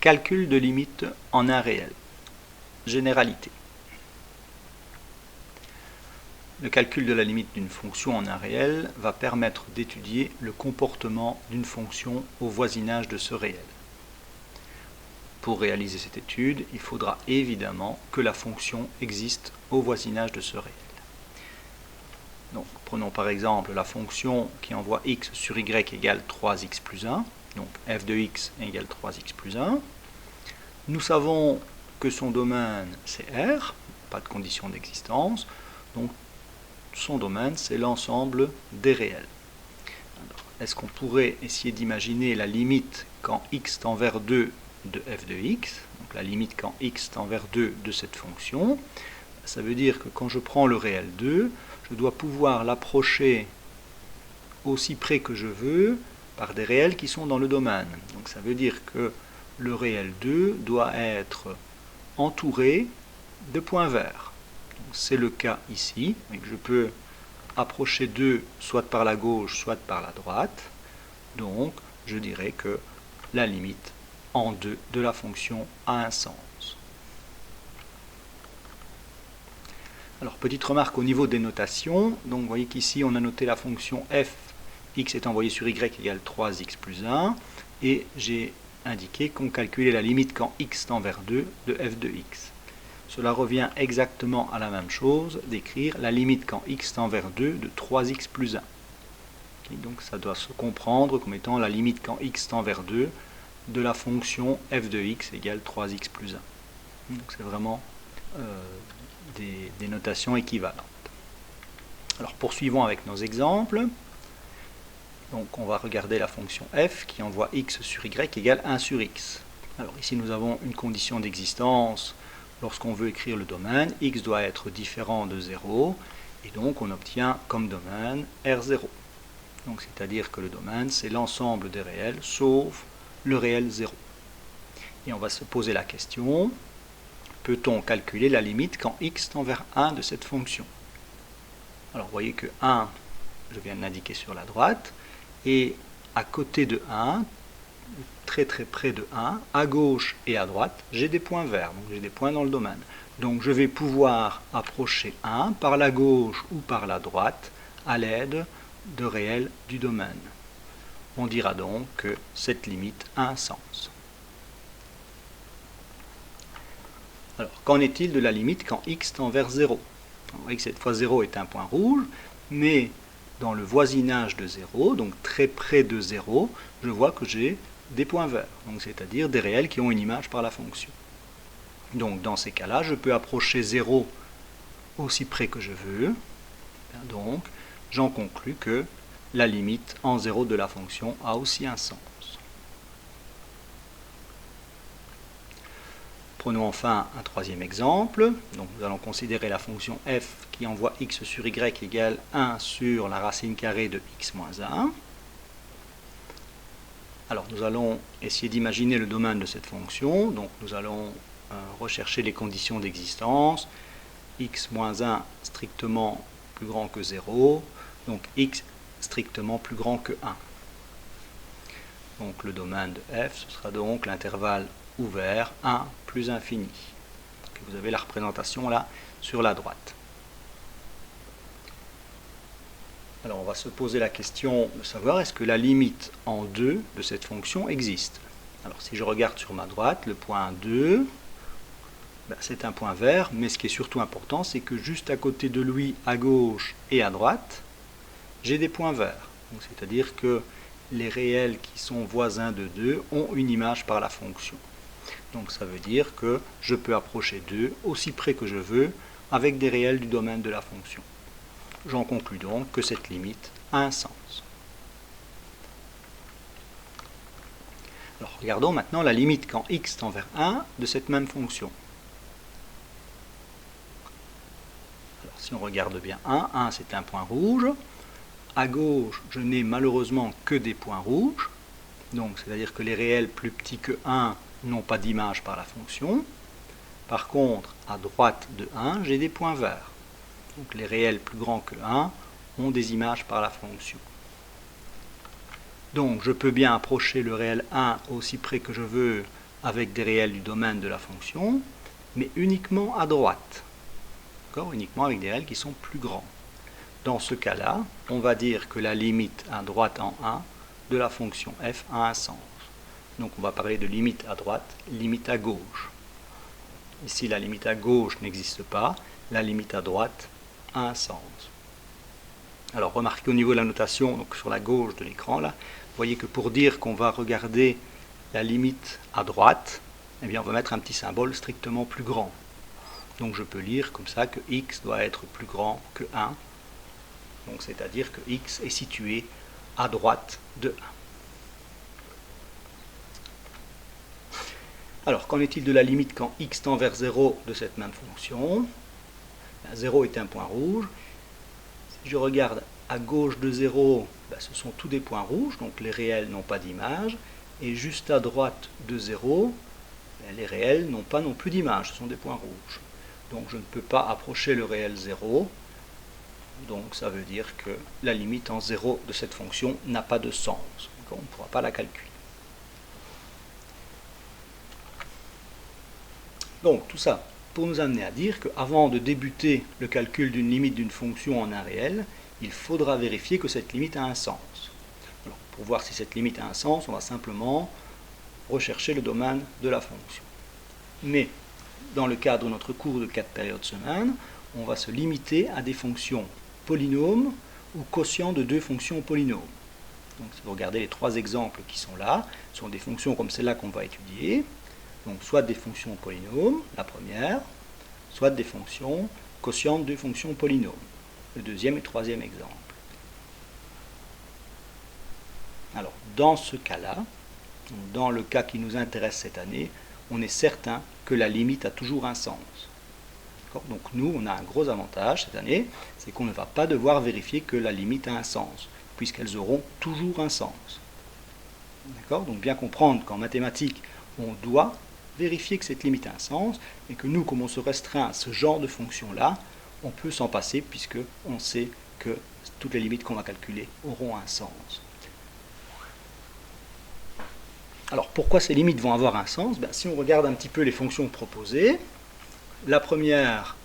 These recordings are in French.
calcul de limite en un réel. Généralité. Le calcul de la limite d'une fonction en un réel va permettre d'étudier le comportement d'une fonction au voisinage de ce réel. Pour réaliser cette étude, il faudra évidemment que la fonction existe au voisinage de ce réel. Donc, prenons par exemple la fonction qui envoie x sur y égale 3x plus 1. Donc f de x égale 3x plus 1. Nous savons que son domaine c'est R, pas de condition d'existence. Donc son domaine c'est l'ensemble des réels. Est-ce qu'on pourrait essayer d'imaginer la limite quand x tend vers 2 de f de x, donc la limite quand x tend vers 2 de cette fonction? Ça veut dire que quand je prends le réel 2, je dois pouvoir l'approcher aussi près que je veux par des réels qui sont dans le domaine. Donc ça veut dire que le réel 2 doit être entouré de points verts. C'est le cas ici. Je peux approcher 2 soit par la gauche, soit par la droite. Donc je dirais que la limite en 2 de la fonction a un sens. Alors, petite remarque au niveau des notations. Donc, vous voyez qu'ici, on a noté la fonction f, x est envoyé sur y égale 3x plus 1. Et j'ai indiqué qu'on calculait la limite quand x tend vers 2 de f de x. Cela revient exactement à la même chose d'écrire la limite quand x tend vers 2 de 3x plus 1. Okay, donc, ça doit se comprendre comme étant la limite quand x tend vers 2 de la fonction f de x égale 3x plus 1. Donc, c'est vraiment des notations équivalentes. Alors poursuivons avec nos exemples. Donc on va regarder la fonction f qui envoie x sur y égale 1 sur x. Alors ici nous avons une condition d'existence. Lorsqu'on veut écrire le domaine, x doit être différent de 0 et donc on obtient comme domaine R0. Donc c'est-à-dire que le domaine c'est l'ensemble des réels sauf le réel 0. Et on va se poser la question: peut-on calculer la limite quand x tend vers 1 de cette fonction? Alors vous voyez que 1, je viens de l'indiquer sur la droite, et à côté de 1, très très près de 1, à gauche et à droite, j'ai des points verts, donc j'ai des points dans le domaine. Donc je vais pouvoir approcher 1 par la gauche ou par la droite à l'aide de réels du domaine. On dira donc que cette limite a un sens. Alors, qu'en est-il de la limite quand x tend vers 0? Vous voyez que cette fois 0 est un point rouge, mais dans le voisinage de 0, donc très près de 0, je vois que j'ai des points verts, c'est-à-dire des réels qui ont une image par la fonction. Donc dans ces cas-là, je peux approcher 0 aussi près que je veux. Donc j'en conclus que la limite en 0 de la fonction a aussi un sens. Prenons enfin un troisième exemple. Donc nous allons considérer la fonction f qui envoie x sur y égale 1 sur la racine carrée de x moins 1. Alors nous allons essayer d'imaginer le domaine de cette fonction. Donc nous allons rechercher les conditions d'existence. X moins 1 strictement plus grand que 0. Donc x strictement plus grand que 1. Donc le domaine de f, ce sera donc l'intervalle ouvert 1 plus infini. Vous avez la représentation là sur la droite. Alors on va se poser la question de savoir est-ce que la limite en 2 de cette fonction existe. Alors si je regarde sur ma droite, le point 2, c'est un point vert, mais ce qui est surtout important, c'est que juste à côté de lui, à gauche et à droite, j'ai des points verts. C'est-à-dire que les réels qui sont voisins de 2 ont une image par la fonction. Donc ça veut dire que je peux approcher 2 aussi près que je veux avec des réels du domaine de la fonction. J'en conclus donc que cette limite a un sens. Alors regardons maintenant la limite quand x tend vers 1 de cette même fonction. Alors si on regarde bien 1 c'est un point rouge. À gauche, je n'ai malheureusement que des points rouges. Donc c'est-à-dire que les réels plus petits que 1 n'ont pas d'image par la fonction. Par contre, à droite de 1, j'ai des points verts. Donc les réels plus grands que 1 ont des images par la fonction. Donc je peux bien approcher le réel 1 aussi près que je veux avec des réels du domaine de la fonction, mais uniquement à droite. Uniquement avec des réels qui sont plus grands. Dans ce cas-là, on va dire que la limite à droite en 1 de la fonction f a un sens. Donc on va parler de limite à droite, limite à gauche. Ici, la limite à gauche n'existe pas, la limite à droite a un sens. Alors remarquez au niveau de la notation, donc sur la gauche de l'écran, là, vous voyez que pour dire qu'on va regarder la limite à droite, eh bien on va mettre un petit symbole strictement plus grand. Donc je peux lire comme ça que x doit être plus grand que 1. Donc c'est-à-dire que x est situé à droite de 1. Alors qu'en est-il de la limite quand x tend vers 0 de cette même fonction? 0 est un point rouge. Si je regarde à gauche de 0, ce sont tous des points rouges, donc les réels n'ont pas d'image. Et juste à droite de 0, les réels n'ont pas non plus d'image, ce sont des points rouges. Donc je ne peux pas approcher le réel 0. Donc ça veut dire que la limite en 0 de cette fonction n'a pas de sens. On ne pourra pas la calculer. Donc tout ça pour nous amener à dire qu'avant de débuter le calcul d'une limite d'une fonction en un réel, il faudra vérifier que cette limite a un sens. Alors, pour voir si cette limite a un sens, on va simplement rechercher le domaine de la fonction. Mais dans le cadre de notre cours de 4 périodes semaine, on va se limiter à des fonctions polynômes ou quotients de deux fonctions polynômes. Donc si vous regardez les trois exemples qui sont là, ce sont des fonctions comme celle-là qu'on va étudier. Donc soit des fonctions polynômes, la première, soit des fonctions quotientes de fonctions polynômes, le deuxième et troisième exemple. Alors dans ce cas-là, dans le cas qui nous intéresse cette année, on est certain que la limite a toujours un sens. Donc nous, on a un gros avantage cette année, c'est qu'on ne va pas devoir vérifier que la limite a un sens, puisqu'elles auront toujours un sens. Donc bien comprendre qu'en mathématiques, on doit vérifier que cette limite a un sens, et que nous, comme on se restreint à ce genre de fonction-là, on peut s'en passer, puisqu'on sait que toutes les limites qu'on va calculer auront un sens. Alors pourquoi ces limites vont avoir un sens? Si on regarde un petit peu les fonctions proposées, la première,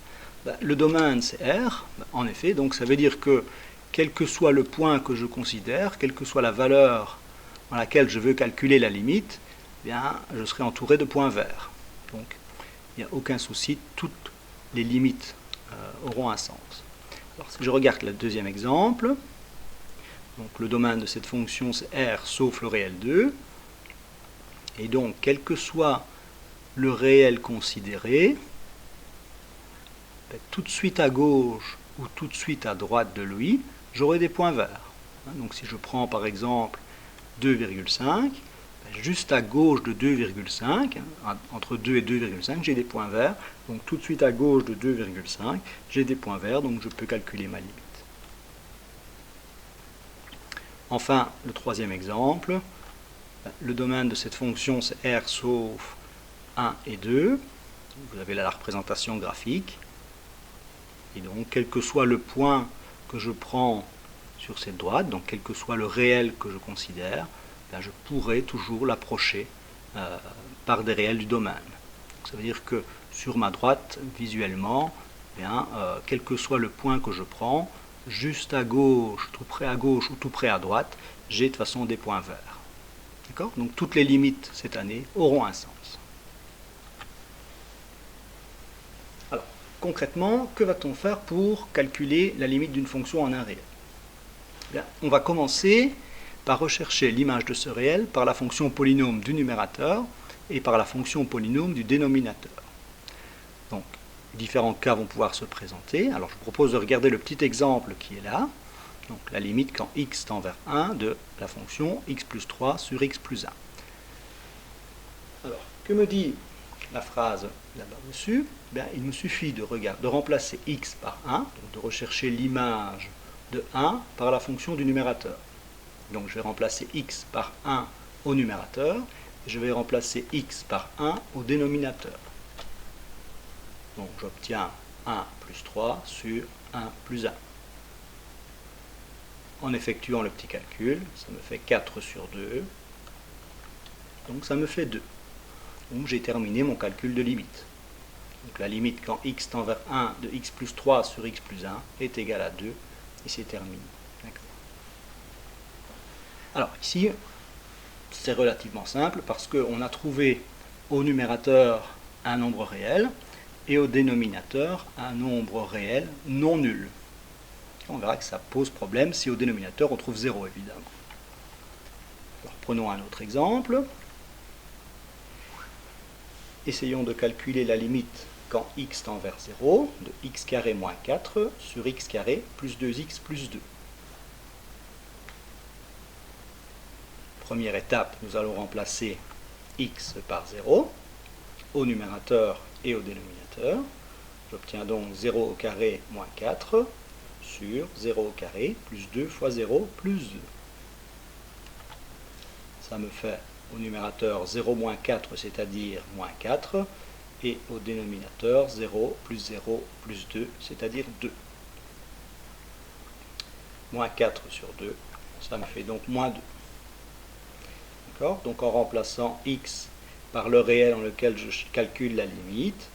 le domaine c'est R, en effet, donc ça veut dire que quel que soit le point que je considère, quelle que soit la valeur dans laquelle je veux calculer la limite, je serai entouré de points verts. Donc il n'y a aucun souci, toutes les limites auront un sens. Alors si je regarde le deuxième exemple, donc le domaine de cette fonction c'est R sauf le réel 2, et donc quel que soit le réel considéré, tout de suite à gauche ou tout de suite à droite de lui, j'aurai des points verts. Donc si je prends par exemple 2,5, juste à gauche de 2,5, entre 2 et 2,5, j'ai des points verts. Donc tout de suite à gauche de 2,5, j'ai des points verts, donc je peux calculer ma limite. Enfin, le troisième exemple, le domaine de cette fonction c'est R sauf 1 et 2. Vous avez là la représentation graphique. Et donc, quel que soit le point que je prends sur cette droite, donc quel que soit le réel que je considère, je pourrai toujours l'approcher par des réels du domaine. Donc, ça veut dire que sur ma droite, visuellement, quel que soit le point que je prends, juste à gauche ou tout près à droite, j'ai de toute façon des points verts. D'accord ? Donc toutes les limites cette année auront un sens. Alors, concrètement, que va-t-on faire pour calculer la limite d'une fonction en un réel ? On va commencer par rechercher l'image de ce réel par la fonction polynôme du numérateur et par la fonction polynôme du dénominateur. Donc, différents cas vont pouvoir se présenter. Alors, je vous propose de regarder le petit exemple qui est là. Donc, la limite quand x tend vers 1 de la fonction x plus 3 sur x plus 1. Alors, que me dit la phrase là-bas dessus ? Il me suffit de remplacer x par 1, donc de rechercher l'image de 1 par la fonction du numérateur. Donc, je vais remplacer x par 1 au numérateur, et je vais remplacer x par 1 au dénominateur. Donc, j'obtiens 1 plus 3 sur 1 plus 1. En effectuant le petit calcul, ça me fait 4 sur 2, donc ça me fait 2. où j'ai terminé mon calcul de limite. Donc la limite quand x tend vers 1 de x plus 3 sur x plus 1 est égale à 2, et c'est terminé. Alors ici, c'est relativement simple parce qu'on a trouvé au numérateur un nombre réel et au dénominateur un nombre réel non nul. On verra que ça pose problème si au dénominateur on trouve 0 évidemment. Alors, prenons un autre exemple. Essayons de calculer la limite quand x tend vers 0 de x carré moins 4 sur x carré plus 2x plus 2. Première étape, nous allons remplacer x par 0 au numérateur et au dénominateur. J'obtiens donc 0 au carré moins 4 sur 0 au carré plus 2 fois 0 plus 2. Ça me fait au numérateur 0 moins 4, c'est-à-dire moins 4, et au dénominateur 0 plus 0 plus 2, c'est-à-dire 2. Moins 4 sur 2, ça me fait donc moins 2. D'accord ? Donc en remplaçant x par le réel en lequel je calcule la limite,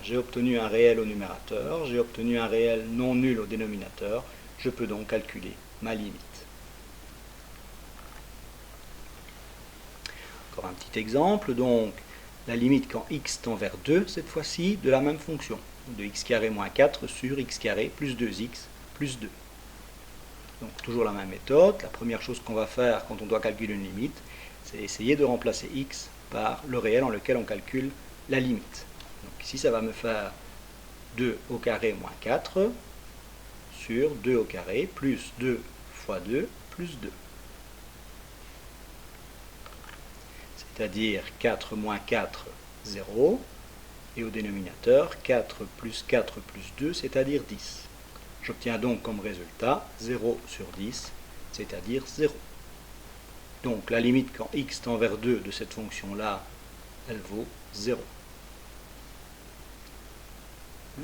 j'ai obtenu un réel au numérateur, j'ai obtenu un réel non nul au dénominateur, je peux donc calculer ma limite. Encore un petit exemple, donc la limite quand x tend vers 2, cette fois-ci, de la même fonction, de x carré moins 4 sur x carré plus 2x plus 2. Donc toujours la même méthode, la première chose qu'on va faire quand on doit calculer une limite, c'est essayer de remplacer x par le réel en lequel on calcule la limite. Donc ici ça va me faire 2 au carré moins 4 sur 2 au carré plus 2 fois 2 plus 2. C'est-à-dire 4 moins 4, 0, et au dénominateur 4 plus 4 plus 2, c'est-à-dire 10. J'obtiens donc comme résultat 0 sur 10, c'est-à-dire 0. Donc la limite quand x tend vers 2 de cette fonction-là, elle vaut 0.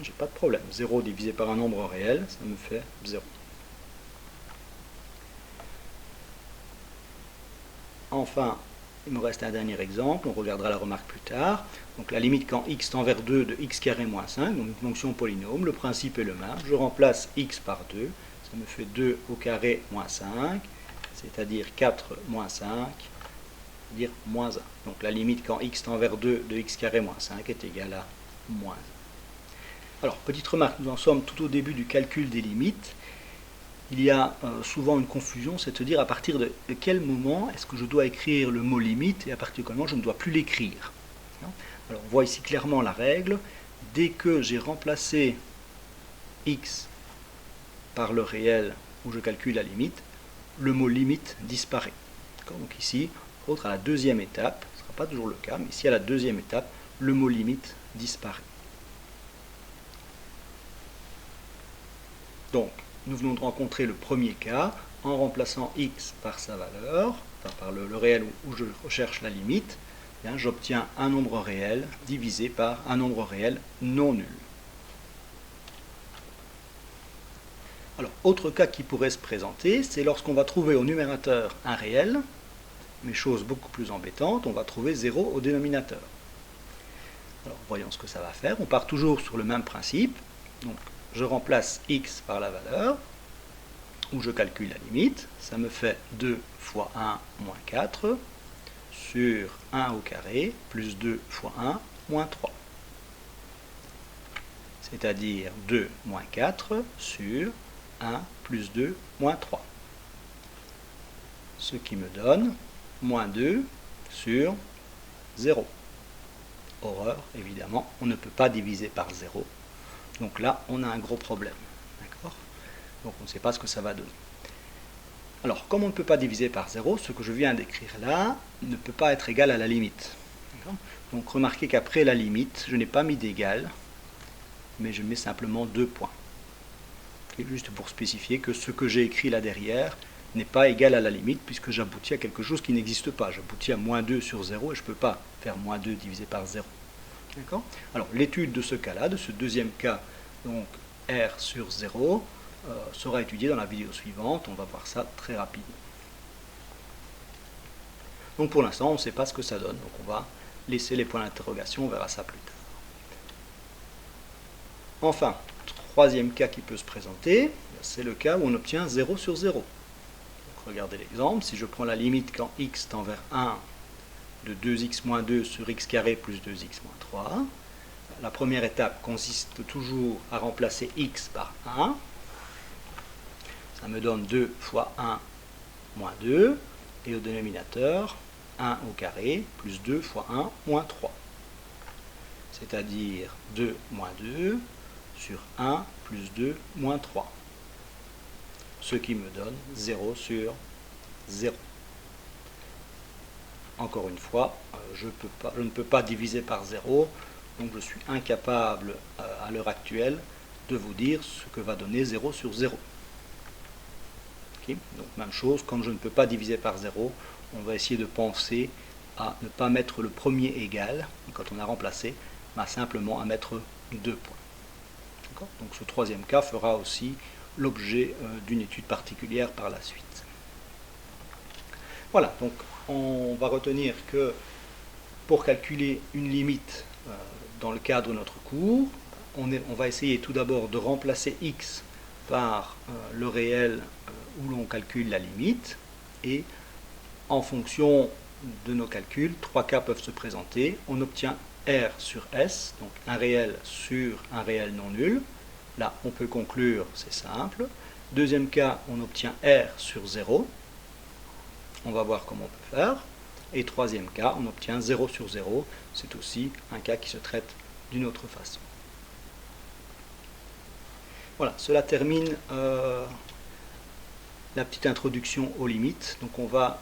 J'ai pas de problème. 0 divisé par un nombre réel, ça me fait 0. Enfin, il me reste un dernier exemple, on regardera la remarque plus tard. Donc la limite quand x tend vers 2 de x carré moins 5, donc une fonction polynôme, le principe est le même. Je remplace x par 2, ça me fait 2 au carré moins 5, c'est-à-dire 4 moins 5, c'est-à-dire moins 1. Donc la limite quand x tend vers 2 de x carré moins 5 est égale à moins 1. Alors, petite remarque, nous en sommes tout au début du calcul des limites. Il y a souvent une confusion, c'est de dire à partir de quel moment est-ce que je dois écrire le mot limite et à partir de quel moment je ne dois plus l'écrire. Alors on voit ici clairement la règle. Dès que j'ai remplacé x par le réel où je calcule la limite, le mot limite disparaît. Donc ici, à la deuxième étape, ce ne sera pas toujours le cas, mais ici à la deuxième étape, le mot limite disparaît. Donc, nous venons de rencontrer le premier cas en remplaçant x par sa valeur, enfin par le réel où je recherche la limite, j'obtiens un nombre réel divisé par un nombre réel non nul. Alors, autre cas qui pourrait se présenter, c'est lorsqu'on va trouver au numérateur un réel, mais chose beaucoup plus embêtante, on va trouver 0 au dénominateur. Alors, voyons ce que ça va faire. On part toujours sur le même principe. Donc, je remplace x par la valeur, où je calcule la limite, ça me fait 2 fois 1 moins 4, sur 1 au carré, plus 2 fois 1, moins 3. C'est-à-dire 2 moins 4 sur 1 plus 2 moins 3. Ce qui me donne moins 2 sur 0. Horreur, évidemment, on ne peut pas diviser par 0. Donc là, on a un gros problème. D'accord ? Donc on ne sait pas ce que ça va donner. Alors, comme on ne peut pas diviser par 0, ce que je viens d'écrire là ne peut pas être égal à la limite. Donc remarquez qu'après la limite, je n'ai pas mis d'égal, mais je mets simplement 2 points. Et juste pour spécifier que ce que j'ai écrit là derrière n'est pas égal à la limite, puisque j'aboutis à quelque chose qui n'existe pas. J'aboutis à moins 2 sur 0, et je ne peux pas faire moins 2 divisé par 0. D'accord ? Alors, l'étude de ce cas-là, de ce deuxième cas, donc R sur 0, sera étudiée dans la vidéo suivante. On va voir ça très rapidement. Donc, pour l'instant, on ne sait pas ce que ça donne. Donc, on va laisser les points d'interrogation, on verra ça plus tard. Enfin, troisième cas qui peut se présenter, c'est le cas où on obtient 0 sur 0. Donc, regardez l'exemple, si je prends la limite quand x tend vers 1 de 2x moins 2 sur x carré plus 2x moins 3, la première étape consiste toujours à remplacer x par 1. Ça me donne 2 fois 1 moins 2, et au dénominateur, 1 au carré plus 2 fois 1 moins 3. C'est-à-dire 2 moins 2 sur 1 plus 2 moins 3. Ce qui me donne 0 sur 0. Encore une fois, je ne peux pas diviser par 0, donc je suis incapable à l'heure actuelle de vous dire ce que va donner 0 sur 0. Okay. Donc même chose, comme je ne peux pas diviser par 0, on va essayer de penser à ne pas mettre le premier égal, quand on a remplacé, mais simplement à mettre 2 points. Donc ce troisième cas fera aussi l'objet d'une étude particulière par la suite. Voilà, donc on va retenir que pour calculer une limite dans le cadre de notre cours, on va essayer tout d'abord de remplacer x par le réel où l'on calcule la limite, et en fonction de nos calculs, trois cas peuvent se présenter. On obtient R sur S, donc un réel sur un réel non nul. Là, on peut conclure, c'est simple. Deuxième cas, on obtient R sur 0. On va voir comment on peut faire. Et troisième cas, on obtient 0 sur 0. C'est aussi un cas qui se traite d'une autre façon. Voilà, cela termine la petite introduction aux limites. Donc on va